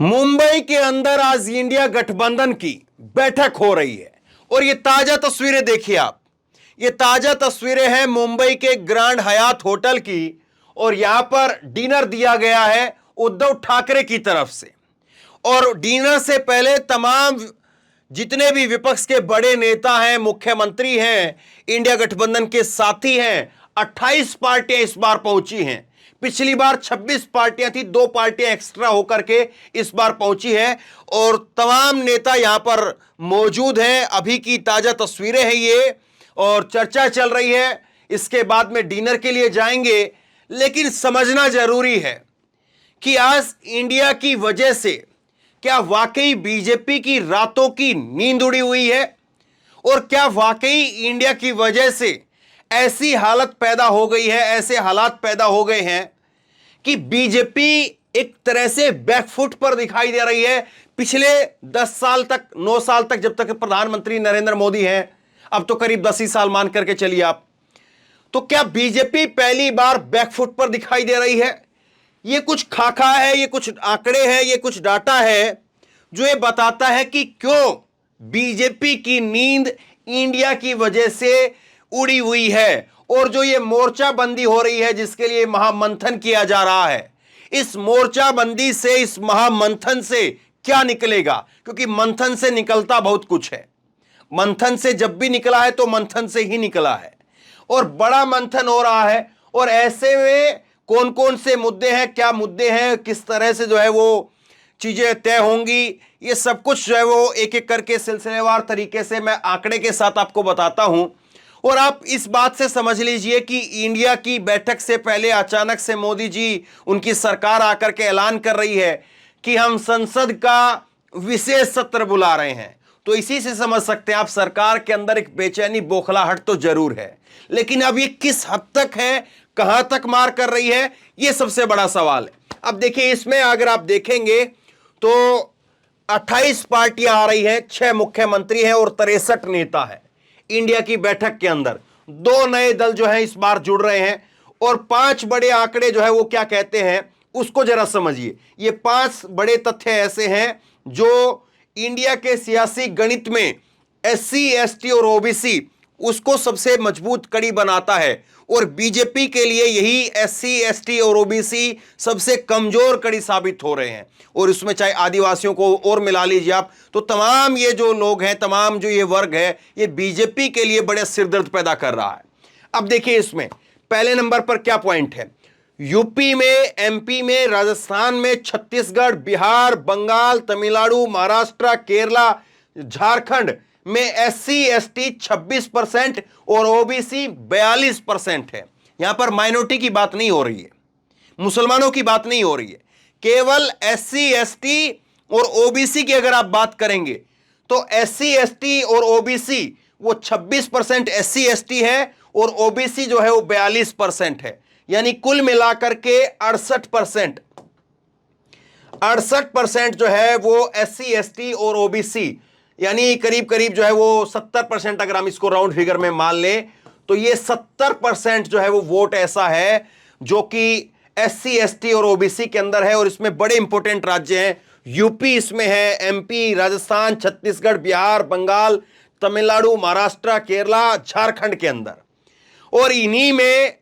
मुंबई के अंदर आज इंडिया गठबंधन की बैठक हो रही है और ये ताजा तस्वीरें देखिए आप। ये ताजा तस्वीरें हैं मुंबई के ग्रैंड हयात होटल की और यहां पर डिनर दिया गया है उद्धव ठाकरे की तरफ से। और डिनर से पहले तमाम जितने भी विपक्ष के बड़े नेता हैं, मुख्यमंत्री हैं, इंडिया गठबंधन के साथी हैं, 28 पार्टियां इस बार पहुंची हैं। पिछली बार 26 पार्टियां थी, 2 पार्टियां एक्स्ट्रा होकर के इस बार पहुंची है और तमाम नेता यहां पर मौजूद हैं। अभी की ताजा तस्वीरें हैं ये और चर्चा चल रही है। इसके बाद में डिनर के लिए जाएंगे, लेकिन समझना जरूरी है कि आज इंडिया की वजह से क्या वाकई बीजेपी की रातों की नींद उड़ी हुई है और क्या वाकई इंडिया की वजह से ऐसी हालत पैदा हो गई है, ऐसे हालात पैदा हो गए हैं कि बीजेपी एक तरह से बैकफुट पर दिखाई दे रही है। पिछले 10 साल तक, 9 साल तक, जब तक प्रधानमंत्री नरेंद्र मोदी हैं, अब तो करीब 10 ही साल मान करके चलिए आप, तो क्या बीजेपी पहली बार बैकफुट पर दिखाई दे रही है? ये कुछ खाका है, ये कुछ आंकड़े हैं, ये कुछ डाटा है जो ये बताता है कि क्यों बीजेपी की नींद इंडिया की वजह से उड़ी हुई है। और जो ये मोर्चाबंदी हो रही है, जिसके लिए महामंथन किया जा रहा है, इस मोर्चाबंदी से, इस महामंथन से क्या निकलेगा? क्योंकि मंथन से निकलता बहुत कुछ है। मंथन से जब भी निकला है तो मंथन से ही निकला है और बड़ा मंथन हो रहा है। और ऐसे में कौन कौन से मुद्दे हैं, क्या मुद्दे हैं, किस तरह से जो है वो चीजें तय होंगी, ये सब कुछ जो है वो एक एक करके सिलसिलेवार तरीके से मैं आंकड़े के साथ आपको बताता हूं। और आप इस बात से समझ लीजिए कि इंडिया की बैठक से पहले अचानक से मोदी जी, उनकी सरकार आकर के ऐलान कर रही है कि हम संसद का विशेष सत्र बुला रहे हैं। तो इसी से समझ सकते हैं आप, सरकार के अंदर एक बेचैनी, बौखलाहट तो जरूर है, लेकिन अब ये किस हद तक है, कहां तक मार कर रही है, ये सबसे बड़ा सवाल है। अब देखिए, इसमें अगर आप देखेंगे तो 28 पार्टियां आ रही हैं, 6 मुख्यमंत्री हैं और 63 नेता है इंडिया की बैठक के अंदर। 2 नए दल जो हैं इस बार जुड़ रहे हैं और 5 बड़े आंकड़े जो है वो क्या कहते हैं उसको जरा समझिए। ये 5 बड़े तथ्य ऐसे हैं जो इंडिया के सियासी गणित में एससी, एसटी और ओबीसी उसको सबसे मजबूत कड़ी बनाता है और बीजेपी के लिए यही एससी, एसटी और ओबीसी सबसे कमजोर कड़ी साबित हो रहे हैं। और इसमें चाहे आदिवासियों को और मिला लीजिए आप, तो तमाम ये जो लोग हैं, तमाम जो ये वर्ग है, ये बीजेपी के लिए बड़े सिरदर्द पैदा कर रहा है। अब देखिए, इसमें पहले नंबर पर क्या पॉइंट है? यूपी में, एमपी में, राजस्थान में, छत्तीसगढ़, बिहार, बंगाल, तमिलनाडु, महाराष्ट्र, केरला, झारखंड में एससी, एसटी 26% और ओबीसी 42% है। यहां पर माइनॉरिटी की बात नहीं हो रही है, मुसलमानों की बात नहीं हो रही है, केवल एससी, एसटी और ओबीसी की अगर आप बात करेंगे तो एससी, एसटी और ओबीसी वो 26% एससी, एसटी है और ओबीसी जो है वो 42% है। यानी कुल मिलाकर के 68% जो है वो एससी, एसटी और ओबीसी, यानी करीब करीब जो है वो 70%, अगर हम इसको राउंड फिगर में मान लें तो ये 70% जो है वो वोट ऐसा है जो कि एससी, एसटी और ओबीसी के अंदर है। और इसमें बड़े इंपॉर्टेंट राज्य हैं, यूपी इसमें है, एमपी, राजस्थान, छत्तीसगढ़, बिहार, बंगाल, तमिलनाडु, महाराष्ट्र, केरला, झारखंड के अंदर। और इन्हीं में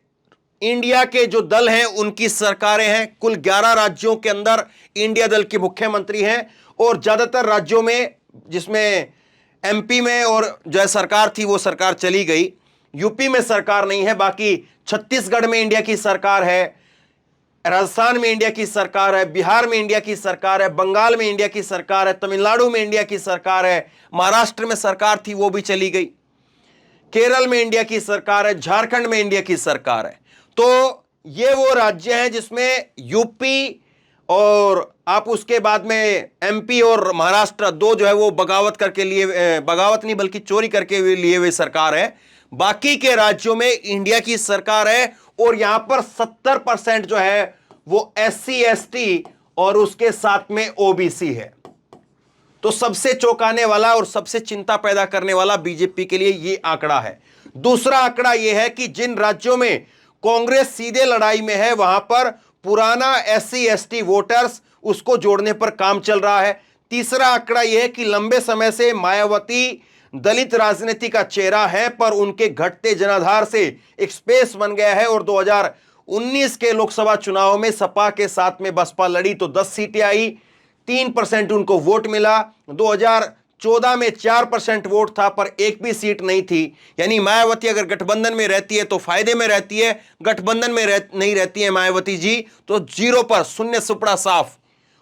इंडिया के जो दल हैं उनकी सरकारें हैं। कुल 11 राज्यों के अंदर इंडिया दल के मुख्यमंत्री हैं और ज्यादातर राज्यों में, जिसमें एमपी में और जो सरकार थी वो सरकार चली गई, यूपी में सरकार नहीं है, बाकी छत्तीसगढ़ में इंडिया की सरकार है, राजस्थान में इंडिया की सरकार है, बिहार में इंडिया की सरकार है, बंगाल में इंडिया की सरकार है, तमिलनाडु में इंडिया की सरकार है, महाराष्ट्र में सरकार थी वो भी चली गई, केरल में इंडिया की सरकार है, झारखंड में इंडिया की सरकार है। तो ये वो राज्य हैं जिसमें यूपी और आप उसके बाद में एमपी और महाराष्ट्र, 2 जो है वो बगावत करके लिए, बगावत नहीं बल्कि चोरी करके लिए हुए सरकार है। बाकी के राज्यों में इंडिया की सरकार है और यहां पर 70% जो है वो एससी, एसटी और उसके साथ में ओबीसी है। तो सबसे चौंकाने वाला और सबसे चिंता पैदा करने वाला बीजेपी के लिए ये आंकड़ा है। दूसरा आंकड़ा यह है कि जिन राज्यों में कांग्रेस सीधे लड़ाई में है वहां पर पुराना एससी, एसटी वोटर्स उसको जोड़ने पर काम चल रहा है। तीसरा आंकड़ा यह है कि लंबे समय से मायावती दलित राजनीति का चेहरा है, पर उनके घटते जनाधार से एक स्पेस बन गया है। और 2019 के लोकसभा चुनाव में सपा के साथ में बसपा लड़ी तो 10 सीटें आई, 3% उनको वोट मिला। 2014 में 4% वोट था, पर एक भी सीट नहीं थी। यानी मायावती अगर गठबंधन में रहती है तो फायदे में रहती है, गठबंधन में नहीं रहती है मायावती जी तो जीरो पर, शून्य सुपड़ा साफ।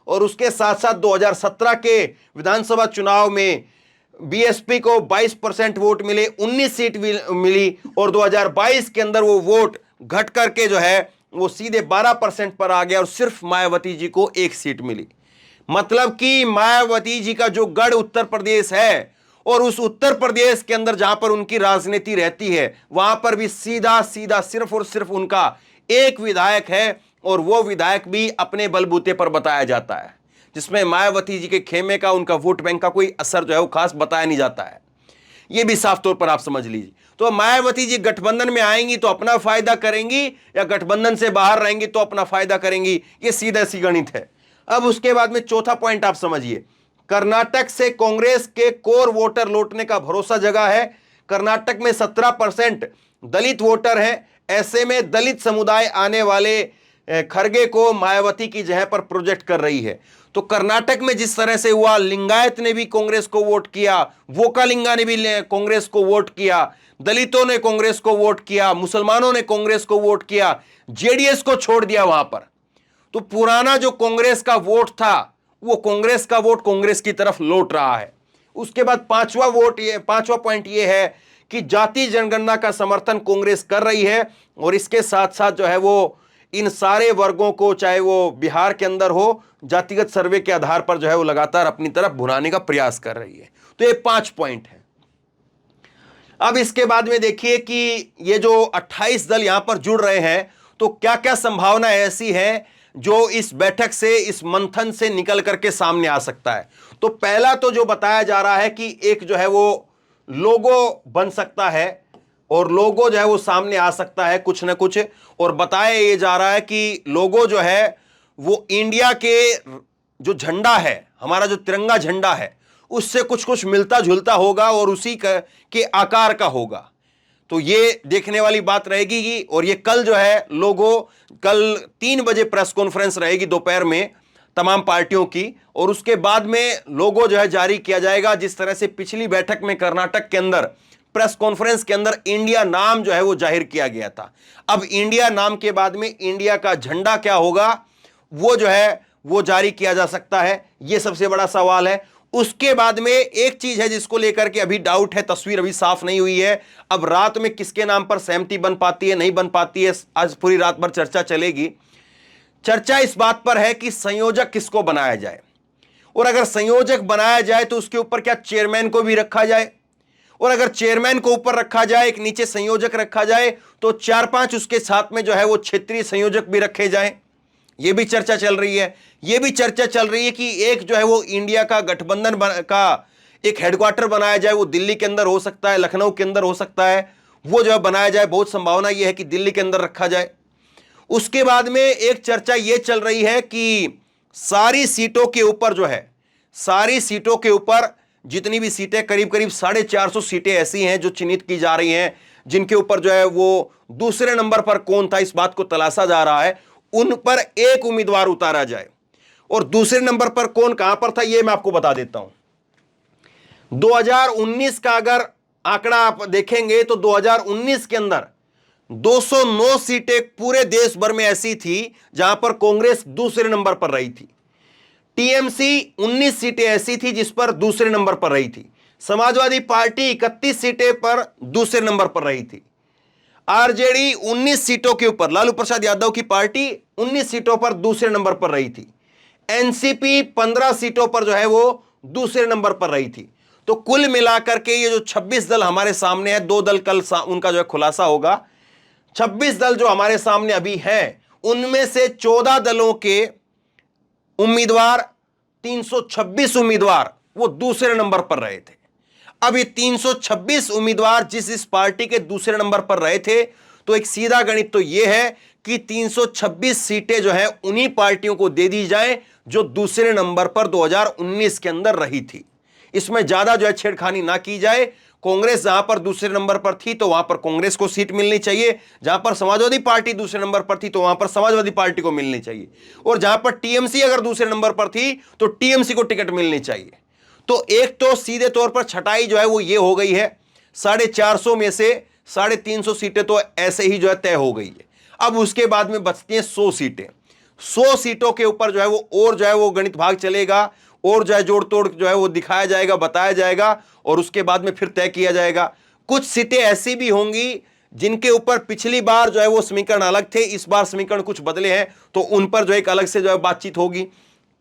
और उसके साथ साथ 2017 के विधानसभा चुनाव में बीएसपी को 22% वोट मिले, 19 सीट मिली। और 2022 के अंदर वो वोट घट करके जो है वो सीधे 12% पर आ गया और सिर्फ मायावती जी को एक सीट मिली। मतलब कि मायावती जी का जो गढ़ उत्तर प्रदेश है, और उस उत्तर प्रदेश के अंदर जहां पर उनकी राजनीति रहती है, वहां पर भी सीधा सीधा सिर्फ और सिर्फ उनका एक विधायक है, और वो विधायक भी अपने बलबूते पर बताया जाता है, जिसमें मायावती जी के खेमे का, उनका वोट बैंक का कोई असर जो है वो खास बताया नहीं जाता है। ये भी साफ तौर पर आप समझ लीजिए। तो मायावती जी गठबंधन में आएंगी तो अपना फायदा करेंगी, या गठबंधन से बाहर रहेंगी तो अपना फायदा करेंगी, ये सीधा सी गणित है। अब उसके बाद में चौथा पॉइंट आप समझिए, कर्नाटक से कांग्रेस के कोर वोटर लौटने का भरोसा जगा है। कर्नाटक में 17% दलित वोटर हैं। ऐसे में दलित समुदाय आने वाले खरगे को मायावती की जगह पर प्रोजेक्ट कर रही है। तो कर्नाटक में जिस तरह से हुआ, लिंगायत ने भी कांग्रेस को वोट किया, वोकालिंगा ने भी कांग्रेस को वोट किया, दलितों ने कांग्रेस को वोट किया, मुसलमानों ने कांग्रेस को वोट किया, जेडीएस को छोड़ दिया वहां पर। तो पुराना जो कांग्रेस का वोट था, वो कांग्रेस का वोट कांग्रेस की तरफ लौट रहा है। उसके बाद पांचवा पॉइंट ये है कि जाति जनगणना का समर्थन कांग्रेस कर रही है, और इसके साथ साथ जो है वो इन सारे वर्गों को, चाहे वो बिहार के अंदर हो, जातिगत सर्वे के आधार पर जो है वो लगातार अपनी तरफ भुनाने का प्रयास कर रही है। तो ये 5 पॉइंट है। अब इसके बाद में देखिए कि ये जो 28 दल यहां पर जुड़ रहे हैं, तो क्या क्या संभावना ऐसी है जो इस बैठक से, इस मंथन से निकल करके सामने आ सकता है। तो पहला तो जो बताया जा रहा है कि एक जो है वो लोगो बन सकता है, और लोगो जो है वो सामने आ सकता है कुछ ना कुछ। और बताया ये जा रहा है कि लोगो जो है वो इंडिया के जो झंडा है, हमारा जो तिरंगा झंडा है, उससे कुछ कुछ मिलता जुलता होगा और उसी के आकार का होगा। तो ये देखने वाली बात रहेगी। और ये कल जो है लोगो, कल 3 बजे प्रेस कॉन्फ्रेंस रहेगी दोपहर में तमाम पार्टियों की, और उसके बाद में लोगो जो है जारी किया जाएगा। जिस तरह से पिछली बैठक में कर्नाटक के अंदर प्रेस कॉन्फ्रेंस के अंदर इंडिया नाम जो है वो जाहिर किया गया था, अब इंडिया नाम के बाद में इंडिया का झंडा क्या होगा वो जो है वो जारी किया जा सकता है। ये सबसे बड़ा सवाल है। उसके बाद में एक चीज है जिसको लेकर के अभी डाउट है, तस्वीर अभी साफ नहीं हुई है। अब रात में किसके नाम पर सहमति बन पाती है, नहीं बन पाती है, आज पूरी रात भर चर्चा चलेगी। चर्चा इस बात पर है कि संयोजक किसको बनाया जाए, और अगर संयोजक बनाया जाए तो उसके ऊपर क्या चेयरमैन को भी रखा जाए, और अगर चेयरमैन को ऊपर रखा जाए, एक नीचे संयोजक रखा जाए, तो 4-5 उसके साथ में जो है वो क्षेत्रीय संयोजक भी रखे जाएं। ये भी चर्चा चल रही है। ये भी चर्चा चल रही है कि एक जो है वो इंडिया का गठबंधन का एक हेडक्वार्टर बनाया जाए, वो दिल्ली के अंदर हो सकता है, लखनऊ के अंदर हो सकता है, वो जो है बनाया जाए। बहुत संभावना ये है कि दिल्ली के अंदर रखा जाए। उसके बाद में एक चर्चा ये चल रही है कि सारी सीटों के ऊपर जो है, सारी सीटों के ऊपर जितनी भी सीटें, करीब करीब 450 सीटें ऐसी हैं जो चिन्हित की जा रही हैं, जिनके ऊपर जो है वो दूसरे नंबर पर कौन था इस बात को तलाशा जा रहा है, उन पर एक उम्मीदवार उतारा जाए। और दूसरे नंबर पर कौन कहां पर था ये मैं आपको बता देता हूं। 2019 का अगर आंकड़ा आप देखेंगे तो 2019 के अंदर 209 सीटें पूरे देश भर में ऐसी थी जहां पर कांग्रेस दूसरे नंबर पर रही थी। टीएमसी 19 सीटें ऐसी थी जिस पर दूसरे नंबर पर रही थी। समाजवादी पार्टी 31 सीटें पर दूसरे नंबर पर रही थी। आरजेडी 19 सीटों के ऊपर, लालू प्रसाद यादव की पार्टी 19 सीटों पर दूसरे नंबर पर रही थी। एनसीपी 15 सीटों पर जो है वो दूसरे नंबर पर रही थी। तो कुल मिलाकर के ये जो 26 दल हमारे सामने है, 2 दल कल उनका जो है खुलासा होगा। 26 दल जो हमारे सामने अभी हैं, उनमें से 14 दलों के उम्मीदवार, 326 उम्मीदवार वो दूसरे नंबर पर रहे थे। अब ये 326 उम्मीदवार जिस इस पार्टी के दूसरे नंबर पर रहे थे, तो एक सीधा गणित तो ये है कि 326 सीटें जो है उन्हीं पार्टियों को दे दी जाए जो दूसरे नंबर पर 2019 के अंदर रही थी। इसमें ज्यादा जो है छेड़खानी ना की जाए। कांग्रेस जहां पर दूसरे नंबर पर थी तो वहां पर कांग्रेस को सीट मिलनी चाहिए, जहां पर समाजवादी पार्टी दूसरे नंबर पर थी तो वहां पर समाजवादी पार्टी को मिलनी चाहिए, और जहां पर टीएमसी अगर दूसरे नंबर पर थी तो टीएमसी को टिकट मिलनी चाहिए। तो एक तो सीधे तौर पर छटाई जो है वो ये हो गई है, 450 में से 350 सीटें तो ऐसे ही जो है तय हो गई है। अब उसके बाद में बचती हैं 100 सीटें। 100 सीटों के ऊपर जो है वो और जो है वो गणित भाग चलेगा, और जो है जोड़ तोड़ जो है वो दिखाया जाएगा, बताया जाएगा, और उसके बाद में फिर तय किया जाएगा। कुछ सीटें ऐसी भी होंगी जिनके ऊपर पिछली बार जो है वो समीकरण अलग थे, इस बार समीकरण कुछ बदले हैं, तो उन पर जो एक अलग से जो है बातचीत होगी।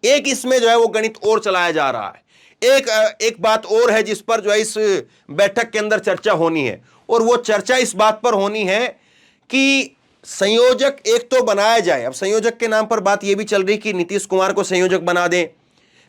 एक इसमें जो है वो गणित और चलाया जा रहा है। एक बात और है जिस पर जो है इस बैठक के अंदर चर्चा होनी है, और वो चर्चा इस बात पर होनी है कि संयोजक एक तो बनाया जाए। अब संयोजक के नाम पर बात यह भी चल रही कि नीतीश कुमार को संयोजक बना दें।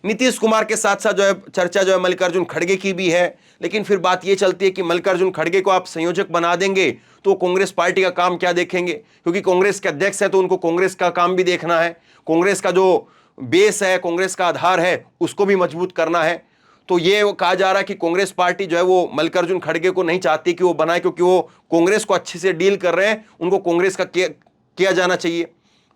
नीतीश कुमार के साथ साथ जो है चर्चा जो है मल्लिकार्जुन खड़गे की भी है, लेकिन फिर बात यह चलती है कि मल्लिकार्जुन खड़गे को आप संयोजक बना देंगे तो कांग्रेस पार्टी का काम क्या देखेंगे, क्योंकि कांग्रेस के अध्यक्ष है तो उनको कांग्रेस का काम भी देखना है, कांग्रेस का जो बेस है, कांग्रेस का आधार है, उसको भी मजबूत करना है। तो ये कहा जा रहा है कि कांग्रेस पार्टी जो है वो मल्लिकार्जुन खड़गे को नहीं चाहती कि वो बनाए, क्योंकि वो कांग्रेस को अच्छे से डील कर रहे हैं, उनको कांग्रेस का किया जाना चाहिए।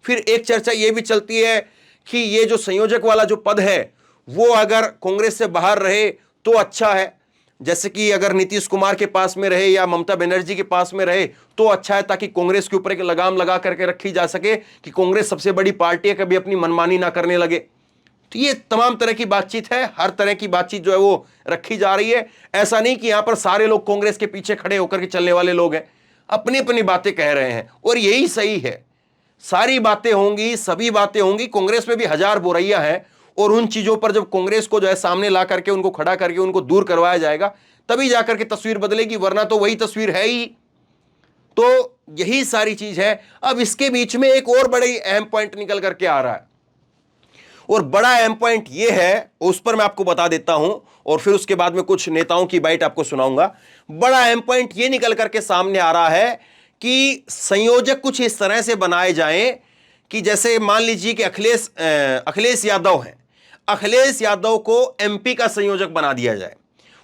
फिर एक चर्चा ये भी चलती है कि ये जो संयोजक वाला जो पद है वो अगर कांग्रेस से बाहर रहे तो अच्छा है, जैसे कि अगर नीतीश कुमार के पास में रहे या ममता बनर्जी के पास में रहे तो अच्छा है, ताकि कांग्रेस के ऊपर एक लगाम लगा करके रखी जा सके कि कांग्रेस सबसे बड़ी पार्टी है, कभी अपनी मनमानी ना करने लगे। तो ये तमाम तरह की बातचीत है, हर तरह की बातचीत जो है वो रखी जा रही है। ऐसा नहीं कि यहां पर सारे लोग कांग्रेस के पीछे खड़े होकर के चलने वाले लोग हैं, अपनी अपनी बातें कह रहे हैं, और यही सही है। सारी बातें होंगी, सभी बातें होंगी। कांग्रेस में भी हजार बुराइयां हैं, और उन चीजों पर जब कांग्रेस को जो है सामने ला करके उनको खड़ा करके उनको दूर करवाया जाएगा तभी जाकर के तस्वीर बदलेगी, वरना तो वही तस्वीर है ही। तो यही सारी चीज है। अब इसके बीच में एक और बड़ी अहम पॉइंट निकल करके आ रहा है, और बड़ा अहम पॉइंट यह है, उस पर मैं आपको बता देता हूं, और फिर उसके बाद में कुछ नेताओं की बाइट आपको सुनाऊंगा। बड़ा अहम पॉइंट यह निकल करके सामने आ रहा है कि संयोजक कुछ इस तरह से बनाए जाएं कि जैसे मान लीजिए कि अखिलेश यादव हैं, अखिलेश यादव को एमपी का संयोजक बना दिया जाए।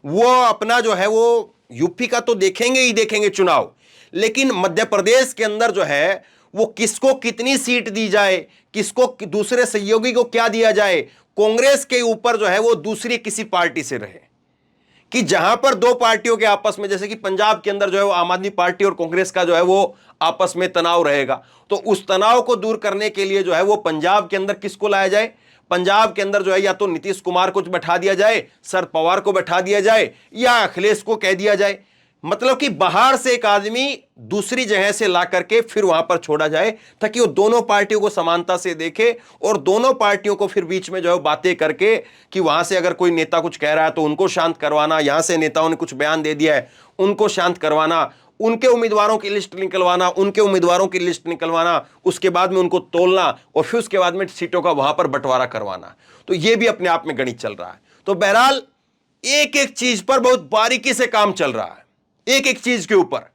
वो अपना जो है वो यूपी का तो देखेंगे ही देखेंगे चुनाव, लेकिन मध्य प्रदेश के अंदर जो है वो किसको कितनी सीट दी जाए, किसको दूसरे सहयोगी को क्या दिया जाए, कांग्रेस के ऊपर जो है वो दूसरी किसी पार्टी से रहे। कि जहां पर दो पार्टियों के आपस में, जैसे कि पंजाब के अंदर जो है वो आम आदमी पार्टी और कांग्रेस का जो है वो आपस में तनाव रहेगा, तो उस तनाव को दूर करने के लिए जो है वो पंजाब के अंदर किसको लाया जाए, पंजाब के अंदर जो है या तो नीतीश कुमार को बैठा दिया जाए, शरद पवार को बैठा दिया जाए, या अखिलेश को कह दिया जाए। मतलब कि बाहर से एक आदमी दूसरी जगह से ला करके फिर वहां पर छोड़ा जाए, ताकि वो दोनों पार्टियों को समानता से देखे, और दोनों पार्टियों को फिर बीच में जो है बातें करके कि वहां से अगर कोई नेता कुछ कह रहा है तो उनको शांत करवाना, यहां से नेताओं ने कुछ बयान दे दिया है उनको शांत करवाना, उनके उम्मीदवारों की लिस्ट निकलवाना, उनके उम्मीदवारों की लिस्ट निकलवाना, उसके बाद में उनको तोलना, और फिर उसके बाद में सीटों का वहां पर बंटवारा करवाना। तो यह भी अपने आप में गणित चल रहा है। तो बहरहाल एक एक चीज पर बहुत बारीकी से काम चल रहा है, एक एक चीज के ऊपर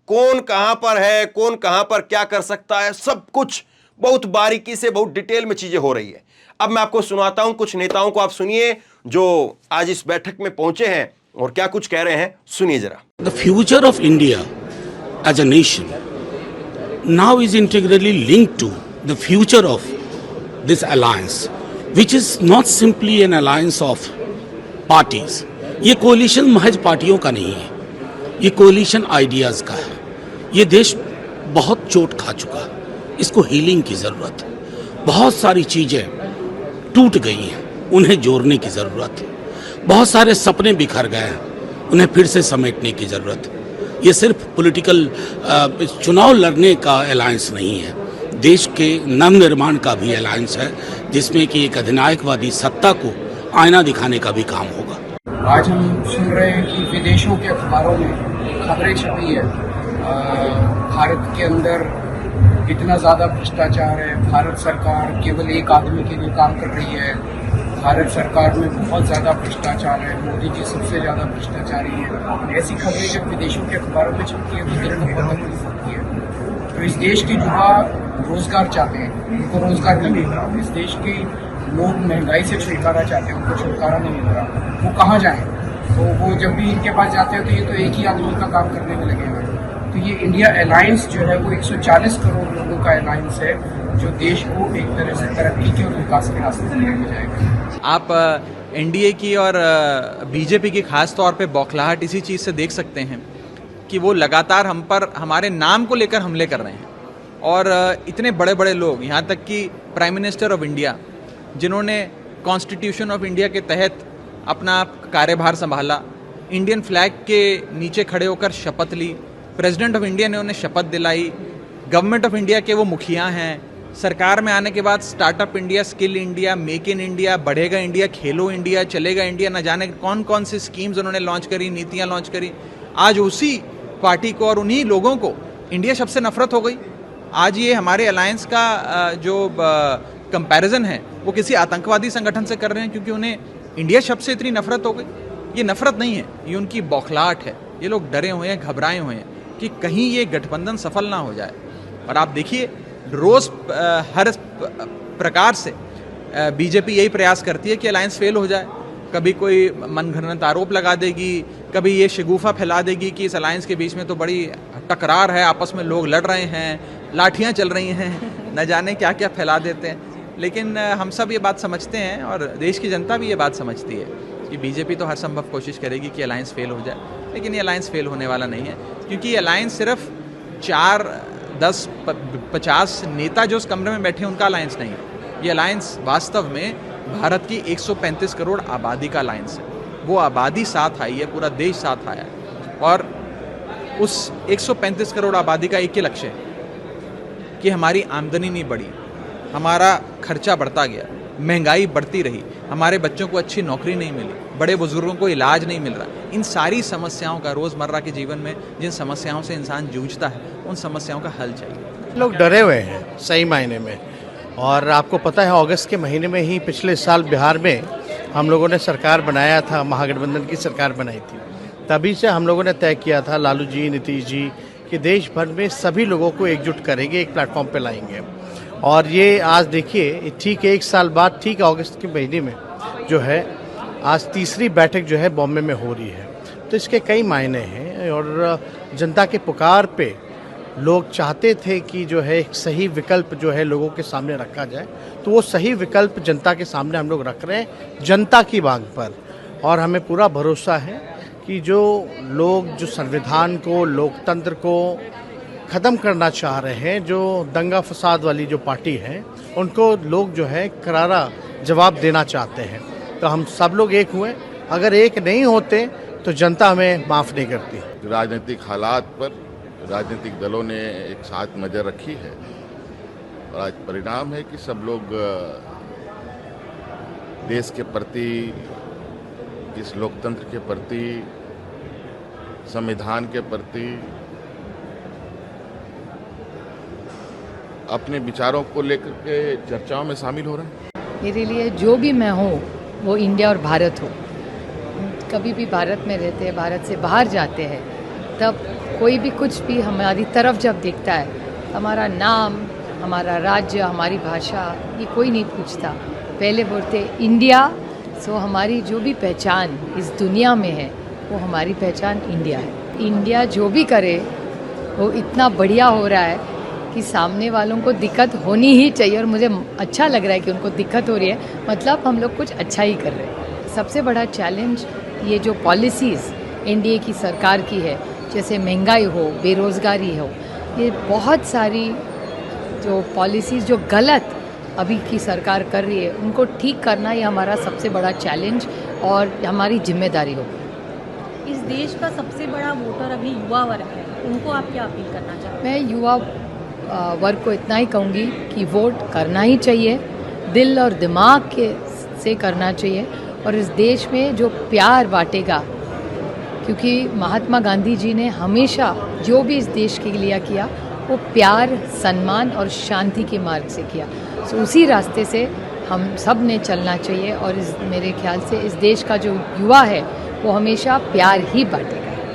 कौन कहां पर है, कौन कहां पर क्या कर सकता है, सब कुछ बहुत बारीकी से, बहुत डिटेल में चीजें हो रही है। अब मैं आपको सुनाता हूं कुछ नेताओं को, आप सुनिए जो आज इस बैठक में पहुंचे हैं और क्या कुछ कह रहे हैं, सुनिए जरा। The future of India as a nation now is integrally linked to the future of this alliance, which is not simply an alliance of parties. ये कोलिशन महज पार्टियों का नहीं है, ये कोलिशन आइडियाज का है। ये देश बहुत चोट खा चुका है, इसको हीलिंग की जरूरत है। बहुत सारी चीजें टूट गई हैं, उन्हें जोड़ने की जरूरत है। बहुत सारे सपने बिखर गए हैं, उन्हें फिर से समेटने की जरूरत है। ये सिर्फ पॉलिटिकल चुनाव लड़ने का अलायंस नहीं है, देश के नवनिर्माण का भी अलायंस है, जिसमें कि एक अधिनायकवादी सत्ता को आईना दिखाने का भी काम होगा। आज हम सुन रहे हैं कि विदेशों के अखबारों में खबरें छपी है, भारत के अंदर इतना ज़्यादा भ्रष्टाचार है, भारत सरकार केवल एक आदमी के लिए काम कर रही है, भारत सरकार में बहुत ज़्यादा भ्रष्टाचार है, मोदी जी सबसे ज़्यादा भ्रष्टाचारी है। ऐसी खबरें जब विदेशों के अखबारों में छपती है तो दिल में बहुत तकलीफ होती है। तो इस देश के युवा रोजगार चाहते हैं, उनको रोजगार नहीं मिल रहा। इस देश की लोग महंगाई से छुटकारा चाहते हैं, उनको छुटकारा नहीं मिल रहा, वो कहाँ जाएं? तो वो जब भी इनके पास जाते हैं तो ये तो एक ही आदमी का काम करने में लगे हुए हैं। तो ये इंडिया अलायंस जो है वो 140 करोड़ लोगों का अलायंस है, जो देश को एक तरह से तरक्की के और विकास के रास्ते पर लेके जाएगा। आप एनडीए की और बीजेपी की खास तौर पे बौखलाहट इसी चीज़ से देख सकते हैं कि वो लगातार हम पर हमारे नाम को लेकर हमले कर रहे हैं। और इतने बड़े बड़े लोग, यहाँ तक कि प्राइम मिनिस्टर ऑफ इंडिया, जिन्होंने कॉन्स्टिट्यूशन ऑफ इंडिया के तहत अपना कार्यभार संभाला, इंडियन फ्लैग के नीचे खड़े होकर शपथ ली, प्रेसिडेंट ऑफ इंडिया ने उन्हें शपथ दिलाई, गवर्नमेंट ऑफ इंडिया के वो मुखिया हैं, सरकार में आने के बाद startup India, skill India, make in India, बढ़ेगा इंडिया, खेलो इंडिया, चलेगा इंडिया, न जाने कौन कौन सी स्कीम्स उन्होंने लॉन्च करी, नीतियाँ लॉन्च करी। आज उसी पार्टी को और उन्हीं लोगों को इंडिया शब्द से नफरत हो गई। आज ये हमारे अलायंस का जो कंपैरिजन है वो किसी आतंकवादी संगठन से कर रहे हैं, क्योंकि उन्हें इंडिया शब्द से इतनी नफरत हो गई। ये नफरत नहीं है, ये उनकी बौखलाहट है। ये लोग डरे हुए हैं, घबराए हुए हैं कि कहीं ये गठबंधन सफल ना हो जाए। और आप देखिए, रोज़ हर प्रकार से बीजेपी यही प्रयास करती है कि अलायंस फेल हो जाए। कभी कोई मनगढ़ंत आरोप लगा देगी, कभी ये शगुफा फैला देगी कि इस अलायंस के बीच में तो बड़ी टकरार है, आपस में लोग लड़ रहे हैं, लाठियां चल रही हैं, न जाने क्या क्या फैला देते हैं। लेकिन हम सब ये बात समझते हैं और देश की जनता भी ये बात समझती है कि बीजेपी तो हर संभव कोशिश करेगी कि अलायंस फेल हो जाए, लेकिन ये अलायंस फेल होने वाला नहीं है, क्योंकि ये अलायंस सिर्फ 4, 10, 50 नेता जो उस कमरे में बैठे हैं उनका अलायंस नहीं है। ये अलायंस वास्तव में भारत की 135 करोड़ आबादी का अलायंस है। वो आबादी साथ आई है, पूरा देश साथ आया है। और उस 135 करोड़ आबादी का एक ही लक्ष्य है कि हमारी आमदनी नहीं बढ़ी, हमारा खर्चा बढ़ता गया, महंगाई बढ़ती रही, हमारे बच्चों को अच्छी नौकरी नहीं मिली, बड़े बुजुर्गों को इलाज नहीं मिल रहा। इन सारी समस्याओं का, रोज़मर्रा के जीवन में जिन समस्याओं से इंसान जूझता है, उन समस्याओं का हल चाहिए। लोग डरे हुए हैं सही मायने में। और आपको पता है, अगस्त के महीने में ही पिछले साल बिहार में हम लोगों ने सरकार बनाया था, महागठबंधन की सरकार बनाई थी। तभी से हम लोगों ने तय किया था, लालू जी, नीतीश जी, कि देश भर में सभी लोगों को एकजुट करेंगे, एक प्लेटफॉर्म पे लाएंगे। और ये आज देखिए, ठीक 1 साल बाद, ठीक अगस्त के महीने में जो है, आज तीसरी बैठक जो है बॉम्बे में हो रही है। तो इसके कई मायने हैं। और जनता के पुकार पे लोग चाहते थे कि जो है एक सही विकल्प जो है लोगों के सामने रखा जाए, तो वो सही विकल्प जनता के सामने हम लोग रख रहे हैं, जनता की मांग पर। और हमें पूरा भरोसा है कि जो लोग जो संविधान को, लोकतंत्र को ख़त्म करना चाह रहे हैं, जो दंगा फसाद वाली जो पार्टी है, उनको लोग जो है करारा जवाब देना चाहते हैं। तो हम सब लोग एक हुए। अगर एक नहीं होते तो जनता हमें माफ़ नहीं करती। राजनीतिक हालात पर राजनीतिक दलों ने एक साथ नज़र रखी है और आज परिणाम है कि सब लोग देश के प्रति, इस लोकतंत्र के प्रति, संविधान के प्रति अपने विचारों को लेकर के चर्चाओं में शामिल हो रहे हैं। मेरे लिए जो भी मैं हूँ वो इंडिया और भारत हो। कभी भी भारत में रहते हैं, भारत से बाहर जाते हैं, तब कोई भी कुछ भी हमारी तरफ जब देखता है, हमारा नाम, हमारा राज्य, हमारी भाषा, ये कोई नहीं पूछता। पहले बोलते इंडिया। सो हमारी जो भी पहचान इस दुनिया में है वो हमारी पहचान इंडिया है। इंडिया जो भी करे वो इतना बढ़िया हो रहा है कि सामने वालों को दिक्कत होनी ही चाहिए। और मुझे अच्छा लग रहा है कि उनको दिक्कत हो रही है, मतलब हम लोग कुछ अच्छा ही कर रहे हैं। सबसे बड़ा चैलेंज ये जो पॉलिसीज़ एनडीए की सरकार की है, जैसे महंगाई हो, बेरोज़गारी हो, ये बहुत सारी जो पॉलिसीज़ जो गलत अभी की सरकार कर रही है, उनको ठीक करना ये हमारा सबसे बड़ा चैलेंज और हमारी जिम्मेदारी होगी। इस देश का सबसे बड़ा वोटर अभी युवा वर्ग है, उनको आप क्या अपील करना चाहते हैं? मैं युवा वर्ग को इतना ही कहूँगी कि वोट करना ही चाहिए, दिल और दिमाग के से करना चाहिए। और इस देश में जो प्यार बांटेगा, क्योंकि महात्मा गांधी जी ने हमेशा जो भी इस देश के लिए किया वो प्यार, सम्मान और शांति के मार्ग से किया। तो उसी रास्ते से हम सब ने चलना चाहिए। और मेरे ख्याल से इस देश का जो युवा है वो हमेशा प्यार ही बांटेगा।